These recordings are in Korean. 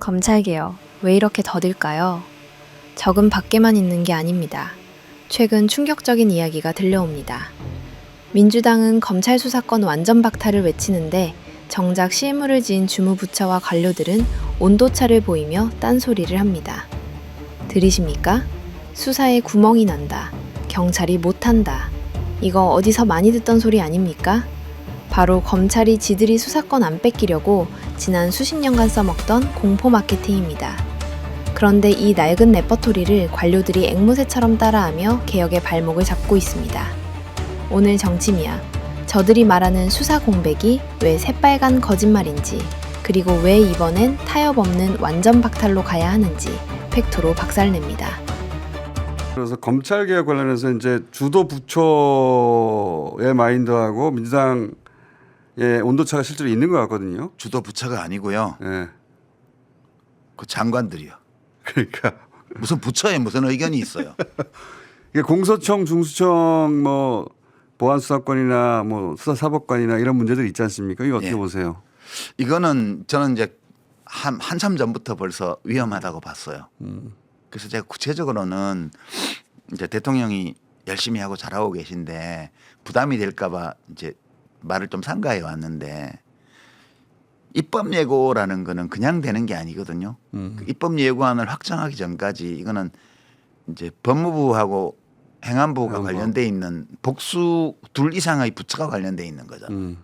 검찰개혁, 왜 이렇게 더딜까요? 적은 밖에만 있는 게 아닙니다. 최근 충격적인 이야기가 들려옵니다. 민주당은 검찰 수사권 완전 박탈을 외치는데 정작 실무를 지은 주무부처와 관료들은 온도차를 보이며 딴소리를 합니다. 들으십니까? 수사에 구멍이 난다. 경찰이 못한다. 이거 어디서 많이 듣던 소리 아닙니까? 바로 검찰이 지들이 수사권 안 뺏기려고 지난 수십 년간 써먹던 공포 마케팅입니다. 그런데 이 낡은 레퍼토리를 관료들이 앵무새처럼 따라하며 개혁의 발목을 잡고 있습니다. 오늘 정치미야. 저들이 말하는 수사 공백이 왜 새빨간 거짓말인지, 그리고 왜 이번엔 타협 없는 완전 박탈로 가야 하는지 팩토로 박살냅니다. 그래서 검찰 개혁 관련해서 이제 주도 부처의 마인드하고 민주당의 온도차가 실제로 있는 것 같거든요. 주도 부처가 아니고요. 예. 그 장관들이요. 그러니까 무슨 부처에 무슨 의견이 있어요. 이게 공소청, 중수청, 뭐 보안수사권이나 뭐 수사사법관이나 이런 문제들이 있지 않습니까? 이거 어떻게 예. 보세요? 이거는 저는 이제 한참 전부터 벌써 위험하다고 봤어요. 그래서 제가 구체적으로는 이제 대통령이 열심히 하고 잘하고 계신데 부담이 될까봐 이제 말을 좀 삼가해 왔는데, 입법 예고라는 거는 그냥 되는 게 아니거든요. 그 입법 예고안을 확정하기 전까지 이거는 이제 법무부하고 행안부가 관련돼 있는 복수 둘 이상의 부처가 관련돼 있는 거잖아요.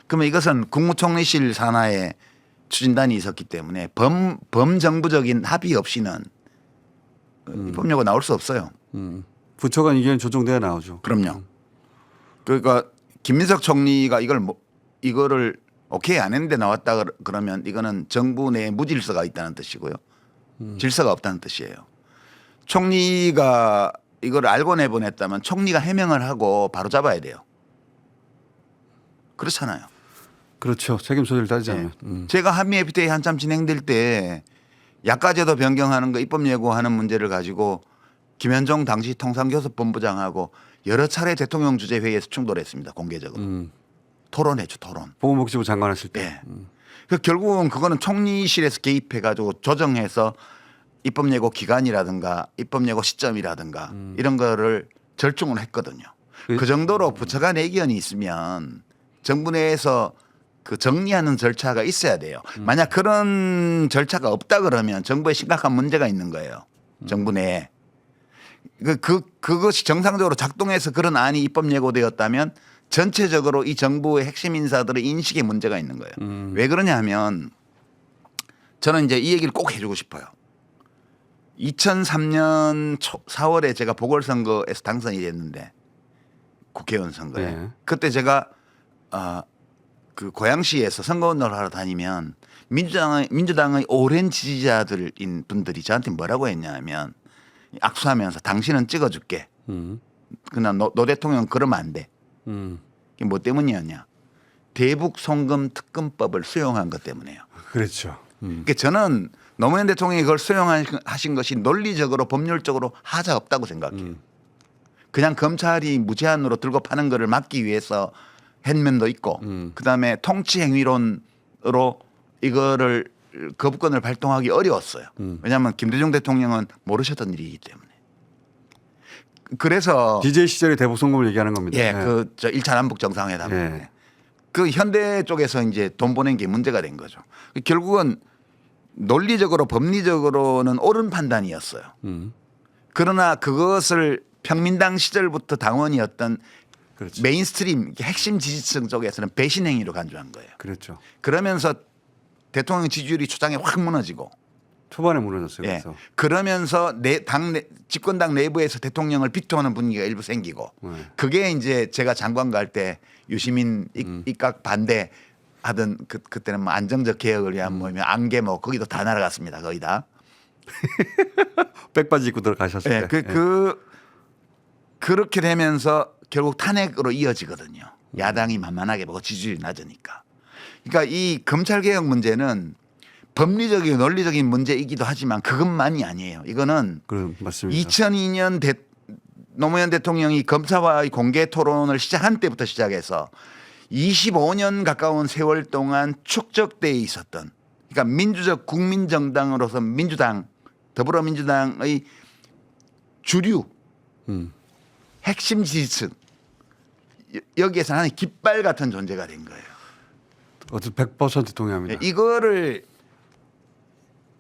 그러면 이것은 국무총리실 산하에 추진단이 있었기 때문에 범정부적인 합의 없이는 입법 예고 나올 수 없어요. 부처 간 의견 조정돼야 나오죠. 그럼요. 그러니까 김민석 총리가 이거를 오케이 안 했는데 나왔다 그러면 이거는 정부 내에 무질서가 있다는 뜻이고요. 질서가 없다는 뜻이에요. 총리가 이걸 알고 내보냈다면 총리가 해명을 하고 바로 잡아야 돼요. 그렇잖아요. 그렇죠. 책임 소재를 따지자면. 네. 제가 한미 FTA 한참 진행될 때 약가제도 변경하는 거 입법 예고하는 문제를 가지고 김현종 당시 통상교섭본부장하고 여러 차례 대통령 주재 회의에서 충돌했습니다. 공개적으로. 토론했죠. 토론. 보건복지부 장관 하실 때. 네. 그 결국은 그거는 총리실에서 개입해 가지고 조정해서 입법 예고 기간이라든가 입법 예고 시점이라든가 이런 거를 절충을 했거든요. 그 정도로 부처 간 의견이 있으면 정부 내에서 그 정리하는 절차가 있어야 돼요. 만약 그런 절차가 없다 그러면 정부에 심각한 문제가 있는 거예요. 정부 내에. 그것이 정상적으로 작동해서 그런 안이 입법 예고되었다면 전체적으로 이 정부의 핵심 인사들의 인식에 문제가 있는 거예요. 왜 그러냐 하면 저는 이제 이 얘기를 꼭 해주고 싶어요. 2003년 4월에 제가 보궐선거에서 당선이 됐는데, 국회의원 선거에. 네. 그때 제가 그 고양시에서 선거운동을 하러 다니면 민주당의 오랜 지지자들인 분들이 저한테 뭐라고 했냐면 악수하면서 당신은 찍어줄게. 그러나 노 대통령 그러면 안 돼. 이게 뭐 때문이었냐. 대북 송금 특검법을 수용한 것 때문에요. 그렇죠. 그러니까 저는 노무현 대통령이 그걸 수용하신 것이 논리적으로 법률적으로 하자 없다고 생각해요. 그냥 검찰이 무제한으로 들고 파는 거를 막기 위해서 한 면도 있고, 그다음에 통치 행위론으로 이거를 거부권을 발동하기 어려웠어요. 왜냐하면 김대중 대통령은 모르셨던 일이기 때문에. 그래서 DJ 시절의 대북 송금을 얘기하는 겁니다. 예, 저 1차 남북 정상회담 때 그 현대 쪽에서 이제 돈 보낸 게 문제가 된 거죠. 결국은 논리적으로 법리적으로는 옳은 판단이었어요. 그러나 그것을 평민당 시절부터 당원이었던 그렇죠. 메인스트림 핵심 지지층 쪽에서는 배신 행위로 간주한 거예요. 그렇죠. 그러면서 대통령 지지율이 초장에 확 무너지고, 초반에 무너졌어요. 예. 그래서. 그러면서 집권당 내부에서 대통령을 비토하는 분위기가 일부 생기고, 그게 이제 제가 장관 갈 때 유시민 입각 반대 하던 그때는 뭐 안정적 개혁을 위한 모임이 안개 뭐 거기도 다 날아갔습니다. 거의 다. 백바지 입고 들어가셨을 예. 때. 그렇게 되면서 결국 탄핵으로 이어지거든요. 야당이 만만하게 보고 지지율이 낮으니까. 그러니까 이 검찰 개혁 문제는 법리적이고 논리적인 문제이기도 하지만 그것만이 아니에요. 이거는 맞습니다. 2002년 노무현 대통령이 검사와의 공개 토론을 시작한 때부터 시작해서 25년 가까운 세월 동안 축적돼 있었던, 그러니까 민주적 국민정당으로서 민주당, 더불어민주당의 주류 핵심 지지층 여기에서 하나의 깃발 같은 존재가 된 거예요. 어쨌든 100% 동의합니다. 이거를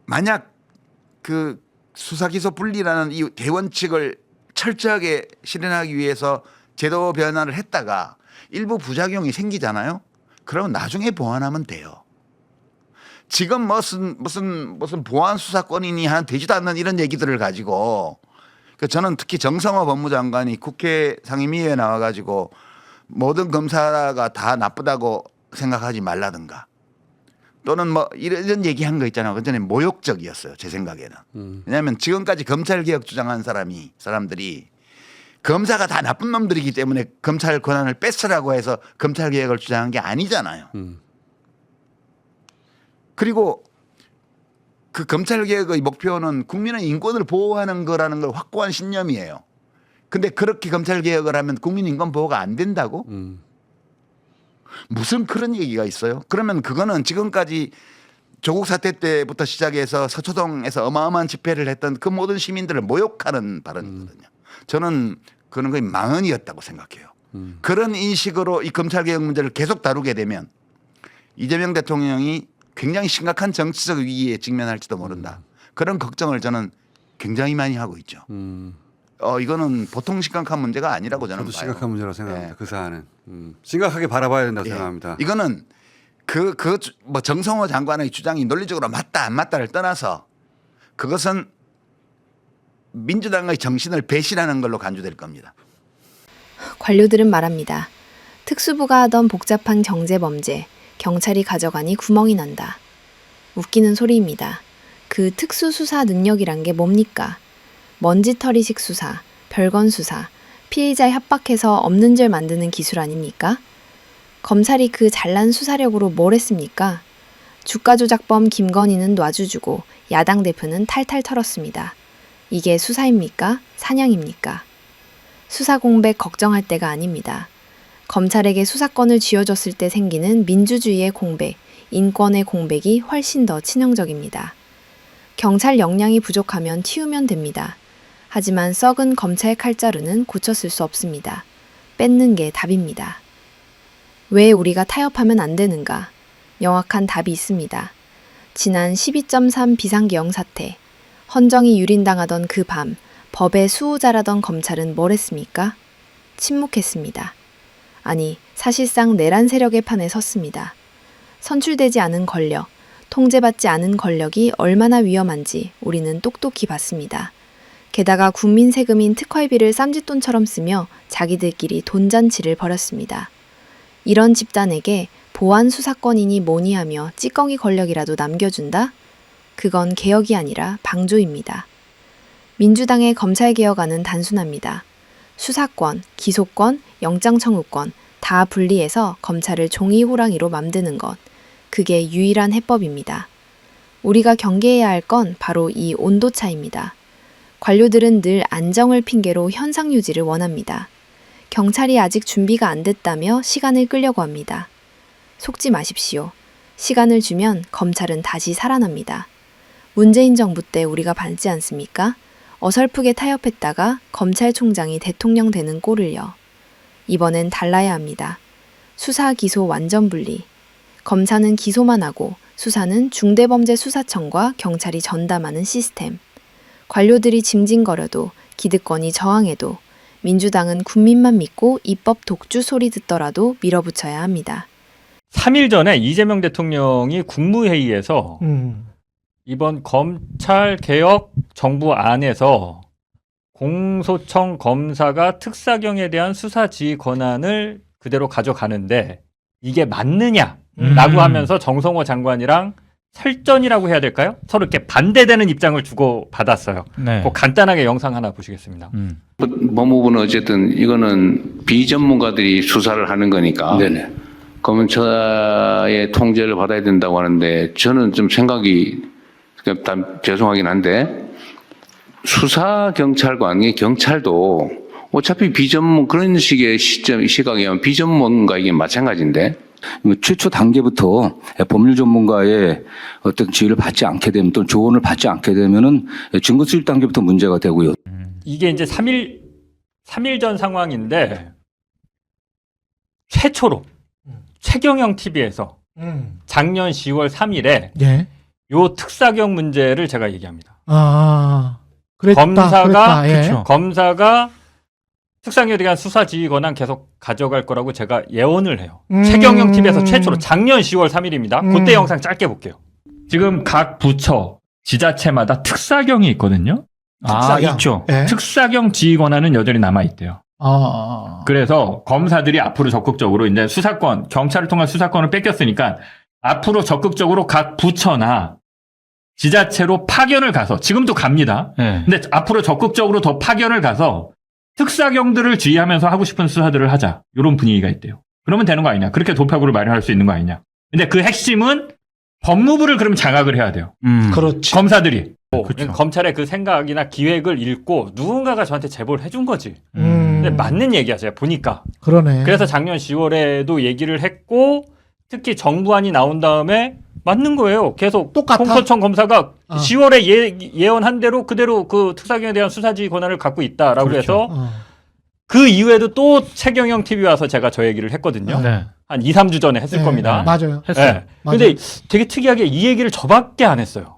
만약 그 수사기소 분리라는 이 대원칙을 철저하게 실현하기 위해서 제도 변화를 했다가 일부 부작용이 생기잖아요. 그러면 나중에 보완하면 돼요. 지금 무슨 보안 수사권이니 하는 되지도 않는 이런 얘기들을 가지고 저는 특히 정성호 법무장관이 국회 상임위에 나와가지고 모든 검사가 다 나쁘다고 생각하지 말라든가 또는 뭐 이런 얘기한 거 있잖아요. 그전에 모욕적이었어요. 제 생각에는. 왜냐하면 지금까지 검찰개혁 주장한 사람들이 검사가 다 나쁜 놈들이기 때문에 검찰 권한을 뺏으라고 해서 검찰개혁을 주장한 게 아니잖아요. 그리고 그 검찰개혁의 목표는 국민의 인권을 보호하는 거라는 걸 확고한 신념이에요. 근데 그렇게 검찰개혁을 하면 국민 인권 보호가 안 된다고? 무슨 그런 얘기가 있어요? 그러면 그거는 지금까지 조국 사태 때부터 시작해서 서초동에서 어마어마한 집회를 했던 그 모든 시민들을 모욕하는 발언이거든요. 저는 그런 거의 망언이었다고 생각해요. 그런 인식으로 이 검찰개혁 문제를 계속 다루게 되면 이재명 대통령이 굉장히 심각한 정치적 위기에 직면할지도 모른다. 그런 걱정을 저는 굉장히 많이 하고 있죠. 이거는 보통 심각한 문제가 아니라고 저는 저도 봐요. 심각한 문제라고 생각합니다. 네. 그 사안은 심각하게 바라봐야 된다고 예. 생각합니다. 이거는 뭐 정성호 장관의 주장이 논리적으로 맞다 안 맞다를 떠나서 그것은 민주당의 정신을 배신하는 걸로 간주될 겁니다. 관료들은 말합니다. 특수부가 하던 복잡한 경제범죄, 경찰이 가져가니 구멍이 난다. 웃기는 소리입니다. 그 특수수사 능력이란 게 뭡니까? 먼지털이식 수사, 별건 수사, 피의자 협박해서 없는 죄 만드는 기술 아닙니까? 검찰이 그 잘난 수사력으로 뭘 했습니까? 주가조작범 김건희는 놔주주고 야당 대표는 탈탈 털었습니다. 이게 수사입니까? 사냥입니까? 수사 공백 걱정할 때가 아닙니다. 검찰에게 수사권을 쥐어줬을 때 생기는 민주주의의 공백, 인권의 공백이 훨씬 더 치명적입니다. 경찰 역량이 부족하면 튀우면 됩니다. 하지만 썩은 검찰 칼자루는 고쳤을 수 없습니다. 뺏는 게 답입니다. 왜 우리가 타협하면 안 되는가? 명확한 답이 있습니다. 지난 12.3 비상계엄 사태, 헌정이 유린당하던 그 밤, 법의 수호자라던 검찰은 뭘 했습니까? 침묵했습니다. 아니, 사실상 내란 세력의 판에 섰습니다. 선출되지 않은 권력, 통제받지 않은 권력이 얼마나 위험한지 우리는 똑똑히 봤습니다. 게다가 국민 세금인 특활비를 쌈짓돈처럼 쓰며 자기들끼리 돈잔치를 벌였습니다. 이런 집단에게 보안 수사권이니 뭐니 하며 찌꺼기 권력이라도 남겨준다? 그건 개혁이 아니라 방조입니다. 민주당의 검찰개혁안은 단순합니다. 수사권, 기소권, 영장청구권 다 분리해서 검찰을 종이 호랑이로 만드는 것. 그게 유일한 해법입니다. 우리가 경계해야 할 건 바로 이 온도차입니다. 관료들은 늘 안정을 핑계로 현상 유지를 원합니다. 경찰이 아직 준비가 안 됐다며 시간을 끌려고 합니다. 속지 마십시오. 시간을 주면 검찰은 다시 살아납니다. 문재인 정부 때 우리가 봤지 않습니까? 어설프게 타협했다가 검찰총장이 대통령 되는 꼴을요. 이번엔 달라야 합니다. 수사, 기소 완전 분리. 검사는 기소만 하고 수사는 중대범죄수사청과 경찰이 전담하는 시스템. 관료들이 징징거려도 기득권이 저항해도 민주당은 국민만 믿고 입법 독주 소리 듣더라도 밀어붙여야 합니다. 3일 전에 이재명 대통령이 국무회의에서 이번 검찰개혁 정부 안에서 공소청 검사가 특사경에 대한 수사 지휘 권한을 그대로 가져가는데 이게 맞느냐라고 하면서 정성호 장관이랑 설전이라고 해야 될까요? 서로 이렇게 반대되는 입장을 주고 받았어요. 네. 그 간단하게 영상 하나 보시겠습니다. 법무부는 어쨌든 이거는 비전문가들이 수사를 하는 거니까 검찰의 통제를 받아야 된다고 하는데 저는 좀 생각이 죄송하긴 한데 수사 경찰관이 경찰도 어차피 비전문 그런 식의 시각이면 비전문가이긴 마찬가지인데 최초 단계부터 법률 전문가의 어떤 지휘를 받지 않게 되면 또 조언을 받지 않게 되면은 증거 수집 단계부터 문제가 되고요. 이게 이제 3일 전 상황인데 최초로 최경영 TV에서 작년 10월 3일에 예. 요 특사경 문제를 제가 얘기합니다. 아, 그랬다. 검사가 그랬다. 예. 검사가 특사경에 대한 수사 지휘 권한 계속 가져갈 거라고 제가 예언을 해요. 최경영 TV에서 최초로 작년 10월 3일입니다. 그때 영상 짧게 볼게요. 지금 각 부처 지자체마다 특사경이 있거든요. 특사경. 있죠. 예. 특사경 지휘 권한은 여전히 남아 있대요. 그래서 검사들이 앞으로 적극적으로 이제 수사권, 경찰을 통한 수사권을 뺏겼으니까 앞으로 적극적으로 각 부처나 지자체로 파견을 가서 지금도 갑니다. 근데 앞으로 적극적으로 더 파견을 가서 특사경들을 지휘하면서 하고 싶은 수사들을 하자. 이런 분위기가 있대요. 그러면 되는 거 아니냐. 그렇게 도파구를 마련할 수 있는 거 아니냐. 근데 그 핵심은 법무부를 그러면 장악을 해야 돼요. 그렇지. 검사들이. 검찰의 그 생각이나 기획을 읽고 누군가가 저한테 제보를 해준 거지. 근데 맞는 얘기야, 제가 보니까. 그러네. 그래서 작년 10월에도 얘기를 했고, 특히 정부안이 나온 다음에 맞는 거예요. 계속 똑같아? 홍서천 검사가 10월에 예언한 대로 그대로 그 특사경에 대한 수사지휘 권한을 갖고 있다라고 해서 그 이후에도 또 최경영 TV 와서 제가 저 얘기를 했거든요. 한 2, 3주 전에 했을 겁니다. 맞아요. 네. 근데 되게 특이하게 이 얘기를 저밖에 안 했어요.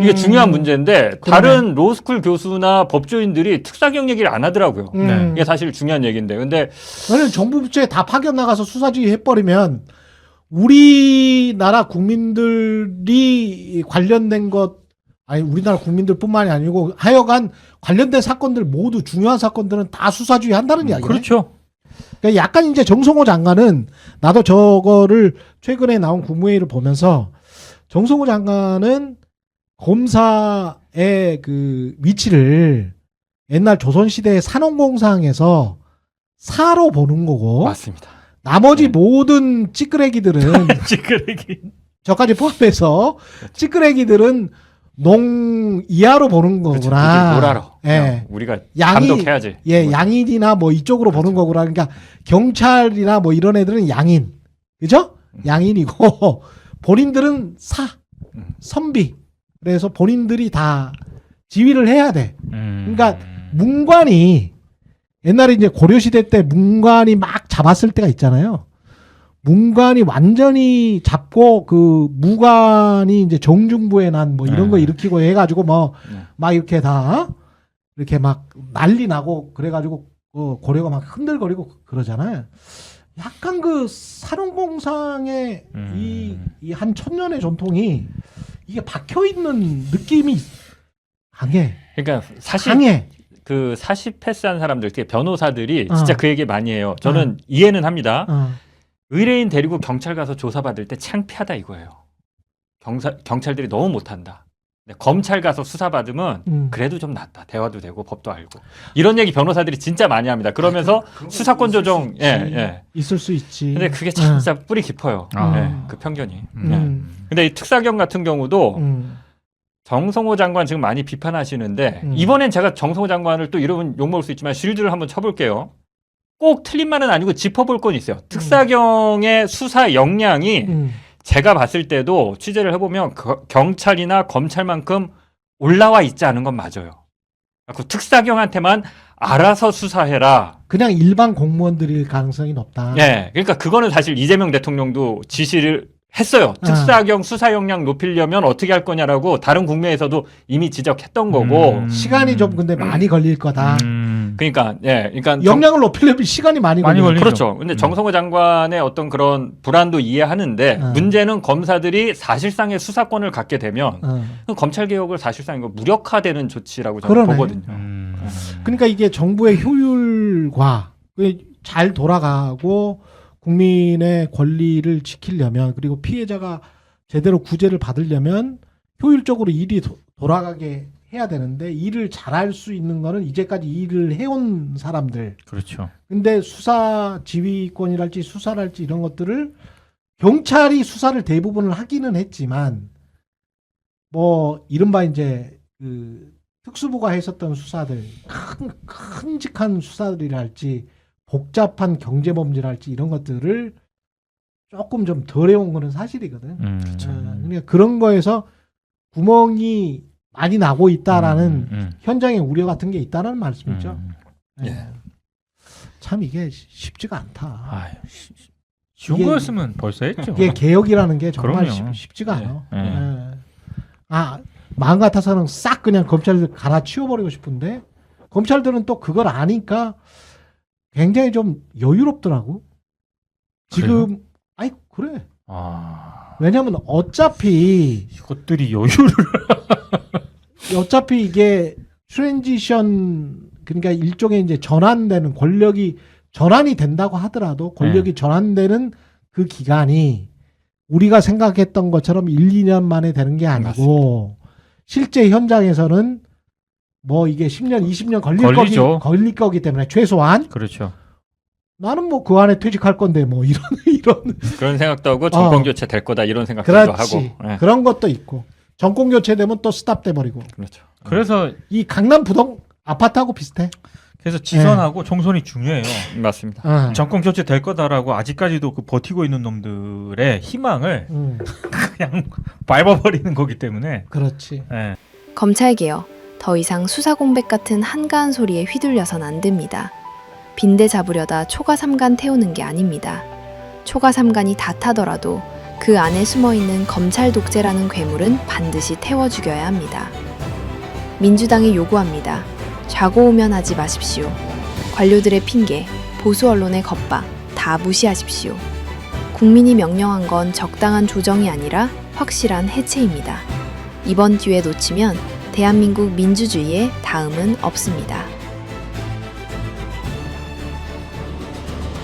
이게 중요한 문제인데 그러네. 다른 로스쿨 교수나 법조인들이 특사경 얘기를 안 하더라고요. 이게 사실 중요한 얘기인데. 근데 저는 정부 부처에 다 파견 나가서 수사지휘 해버리면 우리나라 국민들이 관련된 것, 아니 우리나라 국민들뿐만이 아니고 하여간 관련된 사건들 모두 중요한 사건들은 다 수사지휘 한다는 이야기예요. 그렇죠. 그러니까 약간 이제 정성호 장관은 나도 저거를 최근에 나온 국무회의를 보면서 정성호 장관은 검사의 그 위치를 옛날 조선시대의 산업공상에서 사로 보는 거고 맞습니다. 나머지 모든 찌끄레기들은 찌끄레기. 저까지 포함해서 찌끄레기들은 농 이하로 보는 거구나. 그렇죠. 뭘 알아. 예. 우리가 양이- 감독해야지. 예, 양인이나 뭐 이쪽으로 보는 거구나. 그러니까 경찰이나 뭐 이런 애들은 양인. 그죠? 양인이고 본인들은 선비. 그래서 본인들이 다 지휘를 해야 돼. 그러니까 문관이 옛날에 이제 고려시대 때 문관이 막 잡았을 때가 있잖아요. 문관이 완전히 잡고 그 무관이 이제 정중부에 난 뭐 이런 거 일으키고 해가지고 뭐 막 이렇게 다 이렇게 막 난리 나고 그래가지고 고려가 막 흔들거리고 그러잖아요. 약간 그 산업공상의 이 한 천년의 전통이 이게 박혀 있는 느낌이 강해. 그러니까 사실 강해. 그 40패스 한 사람들, 특히 변호사들이 진짜 그 얘기 많이 해요. 저는 이해는 합니다. 의뢰인 데리고 경찰 가서 조사받을 때 창피하다 이거예요. 경찰들이 너무 못한다. 근데 검찰 가서 수사받으면 그래도 좀 낫다. 대화도 되고 법도 알고. 이런 얘기 변호사들이 진짜 많이 합니다. 그러면서 수사권 조정, 있을 수 있지. 근데 그게 진짜 뿌리 깊어요. 그 편견이. 근데 이 특사경 같은 경우도 정성호 장관 지금 많이 비판하시는데 이번엔 제가 정성호 장관을 또 이러면 욕먹을 수 있지만 쉴드를 한번 쳐볼게요. 꼭 틀린 말은 아니고 짚어볼 건 있어요. 특사경의 수사 역량이 제가 봤을 때도 취재를 해보면 경찰이나 검찰만큼 올라와 있지 않은 건 맞아요. 그 특사경한테만 알아서 수사해라. 그냥 일반 공무원들일 가능성이 높다. 네, 그러니까 그거는 사실 이재명 대통령도 지시를 했어요. 특사경 수사 역량 높이려면 어떻게 할 거냐라고 다른 국내에서도 이미 지적했던 거고. 시간이 좀 근데 많이 걸릴 거다. 그러니까 그러니까 역량을 높이려면 시간이 많이 걸려. 그렇죠. 근데 정성호 장관의 어떤 그런 불안도 이해하는데 문제는 검사들이 사실상의 수사권을 갖게 되면 검찰 개혁을 사실상 이거 무력화되는 조치라고 저는 그러네. 보거든요. 그러니까 이게 정부의 효율과 잘 돌아가고 국민의 권리를 지키려면 그리고 피해자가 제대로 구제를 받으려면 효율적으로 일이 돌아가게 해야 되는데 일을 잘할 수 있는 거는 이제까지 일을 해온 사람들. 그렇죠. 근데 수사 지휘권이랄지 수사랄지 이런 것들을 경찰이 수사를 대부분을 하기는 했지만 뭐 이른바 이제 그 특수부가 했었던 수사들 큼직한 수사들이랄지 복잡한 경제범죄랄지 이런 것들을 조금 좀 덜해온 거는 사실이거든. 그렇죠. 그러니까 그런 거에서 구멍이 많이 나고 있다라는 현장의 우려 같은 게 있다는 말씀이죠. 예. 참 이게 쉽지가 않다. 아유, 쉬운 이게- 거였으면 벌써 했죠. 이게 개혁이라는 게 정말 그럼요. 쉽지가 않아. 예. 예. 아, 마음 같아서는 싹 그냥 검찰들 갈아치워버리고 싶은데 검찰들은 또 그걸 아니까 굉장히 좀 여유롭더라고. 지금 아이 그래. 아, 왜냐면 어차피 이것들이 여유를 이게 트랜지션 그러니까 일종의 이제 전환되는 권력이 전환이 된다고 하더라도 권력이 전환되는 그 기간이 우리가 생각했던 것처럼 1, 2년 만에 되는 게 아니고 실제 현장에서는 뭐 이게 10년, 20년 걸리죠. 걸릴 거기 때문에 최소한 그렇죠. 나는 뭐 그 안에 퇴직할 건데 뭐 이런 그런 생각도 하고 정권 교체 될 거다 이런 생각도 그렇지. 하고. 예. 그런 것도 있고 정권 교체되면 또 스탑돼 버리고 그렇죠. 그래서 이 강남 부동 아파트하고 비슷해. 지선하고 총선이 중요해요. 맞습니다. 정권 교체 될 거다라고 아직까지도 그 버티고 있는 놈들의 희망을 그냥 밟아버리는 거기 때문에. 그렇지. 예. 검찰개혁, 더 이상 수사 공백 같은 한가한 소리에 휘둘려선 안 됩니다. 빈대 잡으려다 초과 삼간 태우는 게 아닙니다. 초과 삼간이 다 타더라도 그 안에 숨어있는 검찰 독재라는 괴물은 반드시 태워 죽여야 합니다. 민주당이 요구합니다. 좌고 우면 하지 마십시오. 관료들의 핑계, 보수 언론의 겁박 다 무시하십시오. 국민이 명령한 건 적당한 조정이 아니라 확실한 해체입니다. 이번 기회 놓치면 대한민국 민주주의의 다음은 없습니다.